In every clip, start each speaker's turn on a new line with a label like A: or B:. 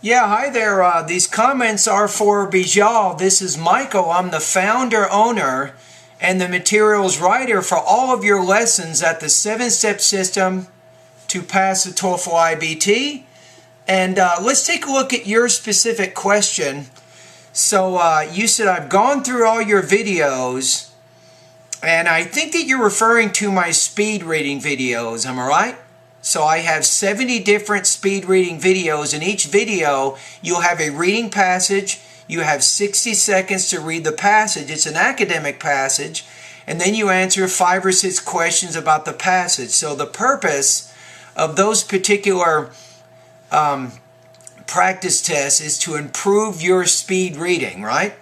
A: Yeah, hi there. These comments are for Bijal. This is Michael. I'm the founder, owner, and the materials writer for all of your lessons at the 7-step system to pass the TOEFL IBT. And let's take a look at your specific question. So you said, I've gone through all your videos, and I think that you're referring to my speed reading videos. Am I right? So I have 70 different speed reading videos. In each video, you'll have a reading passage. You have 60 seconds to read the passage. It's an academic passage. And then you answer 5 or 6 questions about the passage. So the purpose of those particular practice tests is to improve your speed reading, right?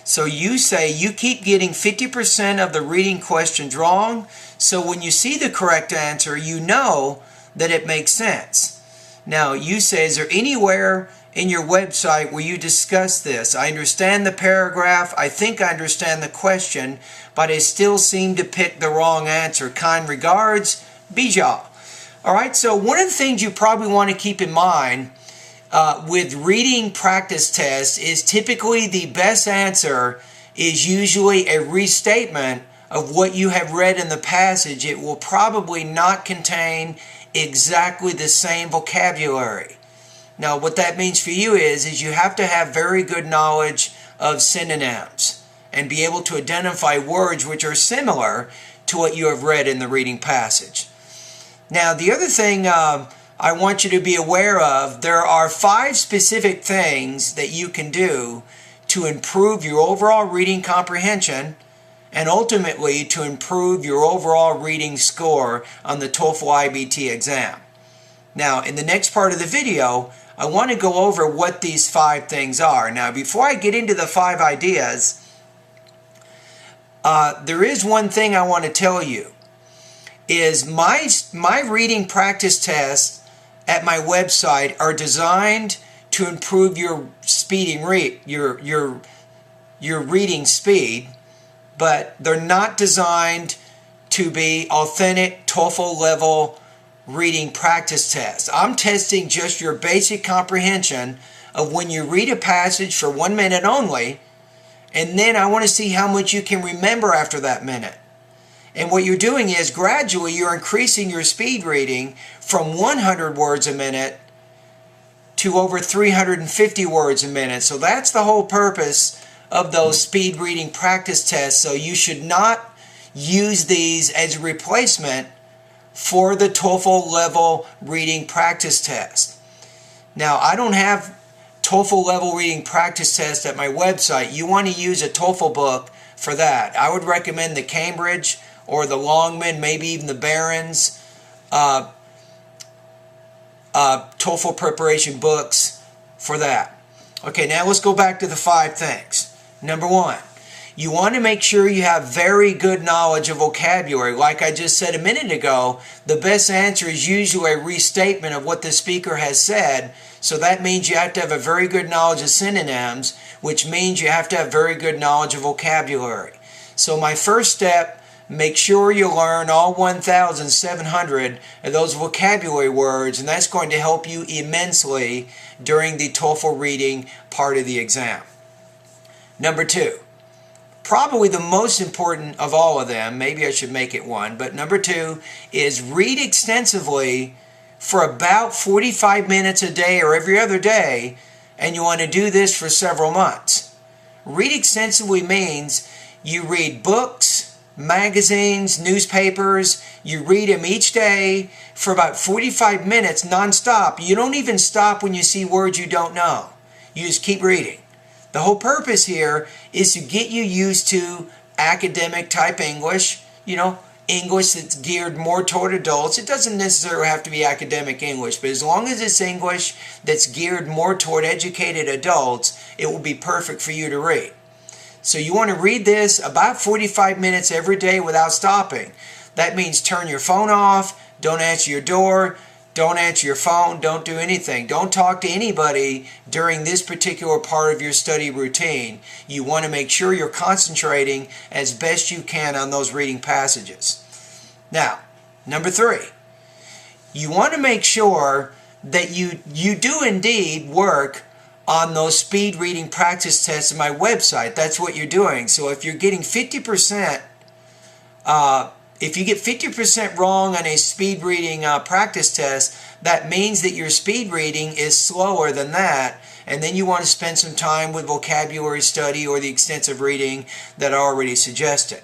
A: So you say you keep getting 50% of the reading questions wrong. So when you see the correct answer, you know that it makes sense. Now you say, is there anywhere in your website where you discuss this? I understand the paragraph, I think I understand the question, but I still seem to pick the wrong answer. Kind regards, Bijal. Alright, so one of the things you probably want to keep in mind with reading practice tests is typically the best answer is usually a restatement of what you have read in the passage. It will probably not contain exactly the same vocabulary. Now what that means for you is you have to have very good knowledge of synonyms and be able to identify words which are similar to what you have read in the reading passage. Now the other thing I want you to be aware of, there are 5 specific things that you can do to improve your overall reading comprehension and ultimately to improve your overall reading score on the TOEFL IBT exam. Now, in the next part of the video, I want to go over what these 5 things are. Now, before I get into the 5 ideas, there is one thing I want to tell you, is my reading practice tests at my website are designed to improve your your reading speed, but they're not designed to be authentic TOEFL level reading practice tests. I'm testing just your basic comprehension of when you read a passage for 1 minute only, and then I want to see how much you can remember after that minute. And what you're doing is gradually you're increasing your speed reading from 100 words a minute to over 350 words a minute. So that's the whole purpose of those speed reading practice tests. So you should not use these as a replacement for the TOEFL level reading practice test. Now, I don't have TOEFL level reading practice test at my website. You want to use a TOEFL book for that. I would recommend the Cambridge or the Longman, maybe even the Barron's TOEFL preparation books for that. Okay, now let's go back to the 5 things. Number 1, you want to make sure you have very good knowledge of vocabulary. Like I just said a minute ago, the best answer is usually a restatement of what the speaker has said. So that means you have to have a very good knowledge of synonyms, which means you have to have very good knowledge of vocabulary. So my first step, make sure you learn all 1,700 of those vocabulary words, and that's going to help you immensely during the TOEFL reading part of the exam. Number 2, probably the most important of all of them, maybe I should make it 1, but number 2 is read extensively for about 45 minutes a day or every other day, and you want to do this for several months. Read extensively means you read books, magazines, newspapers, you read them each day for about 45 minutes non-stop. You don't even stop when you see words you don't know. You just keep reading. The whole purpose here is to get you used to academic type English, English that's geared more toward adults. It doesn't necessarily have to be academic English, but as long as it's English that's geared more toward educated adults, it will be perfect for you to read. So you want to read this about 45 minutes every day without stopping. That means turn your phone off, don't answer your door, don't answer your phone, don't do anything. Don't talk to anybody during this particular part of your study routine. You want to make sure you're concentrating as best you can on those reading passages. Now, number 3, you want to make sure that you do indeed work on those speed reading practice tests on my website. That's what you're doing. So if you're getting 50%, if you get 50% wrong on a speed reading practice test, that means that your speed reading is slower than that, and then you want to spend some time with vocabulary study or the extensive reading that I already suggested,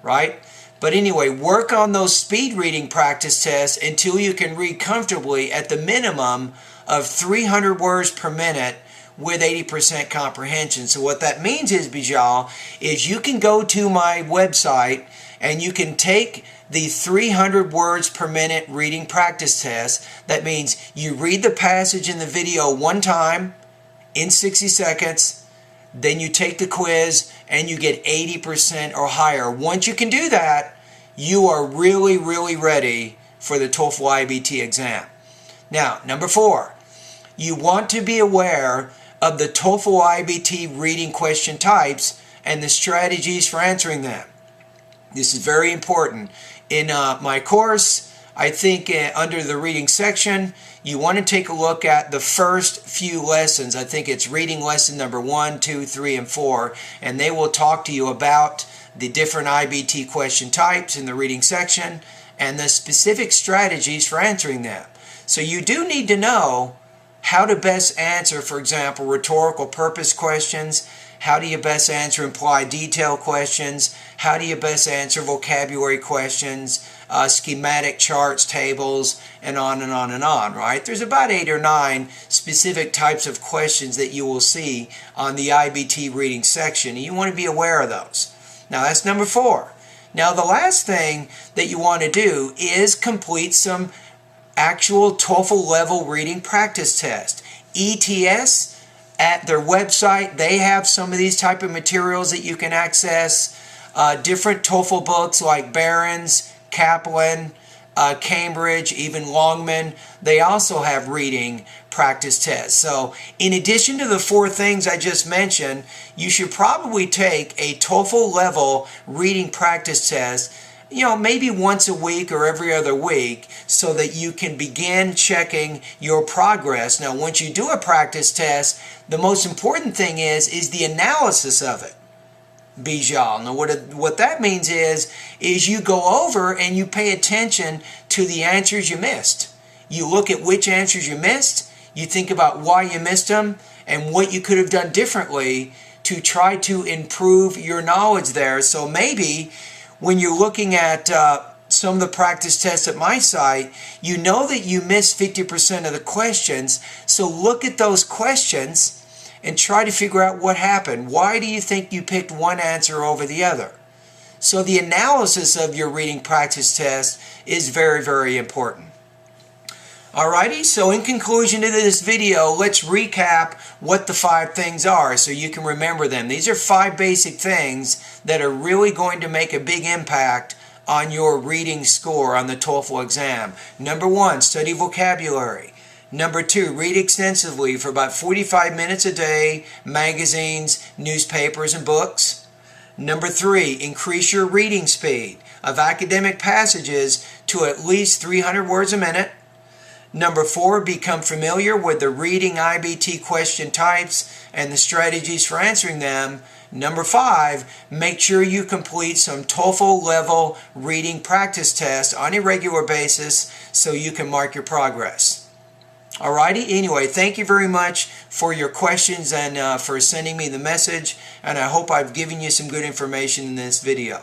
A: right? But anyway, work on those speed reading practice tests until you can read comfortably at the minimum of 300 words per minute with 80% comprehension. So what that means is, Bijal, is you can go to my website and you can take the 300 words per minute reading practice test. That means you read the passage in the video one time in 60 seconds, then you take the quiz and you get 80% or higher. Once you can do that, you are really, really ready for the TOEFL IBT exam. Now, number 4, you want to be aware of the TOEFL IBT reading question types and the strategies for answering them. This is very important. In my course, I think under the reading section, you want to take a look at the first few lessons. I think it's reading lesson number 1, 2, 3, and 4, and they will talk to you about the different IBT question types in the reading section and the specific strategies for answering them. So you do need to know how to best answer, for example, rhetorical purpose questions. How do you best answer implied detail questions? How do you best answer vocabulary questions, schematic charts, tables, and on and on and on, right? There's about 8 or 9 specific types of questions that you will see on the IBT reading section, and you want to be aware of those. Now, that's number 4. Now, the last thing that you want to do is complete some actual TOEFL level reading practice test. ETS, at their website, they have some of these type of materials that you can access. Different TOEFL books like Barron's, Kaplan, Cambridge, even Longman, they also have reading practice tests. So in addition to the 4 things I just mentioned, you should probably take a TOEFL level reading practice test, maybe once a week or every other week, so that you can begin checking your progress. Now, once you do a practice test, the most important thing is the analysis of it, Bijal. Now, what that means is you go over and you pay attention to the answers you missed. You look at which answers you missed, you think about why you missed them, and what you could have done differently to try to improve your knowledge there. So maybe when you're looking at some of the practice tests at my site, you know that you missed 50% of the questions. So look at those questions and try to figure out what happened. Why do you think you picked one answer over the other? So the analysis of your reading practice test is very, very important. Alrighty, so in conclusion to this video, let's recap what the 5 things are so you can remember them. These are 5 basic things that are really going to make a big impact on your reading score on the TOEFL exam. Number 1, study vocabulary. Number 2, read extensively for about 45 minutes a day, magazines, newspapers, and books. Number 3, increase your reading speed of academic passages to at least 300 words a minute. Number 4, become familiar with the reading IBT question types and the strategies for answering them. Number 5, make sure you complete some TOEFL level reading practice tests on a regular basis so you can mark your progress. Alrighty, anyway, thank you very much for your questions and for sending me the message, and I hope I've given you some good information in this video.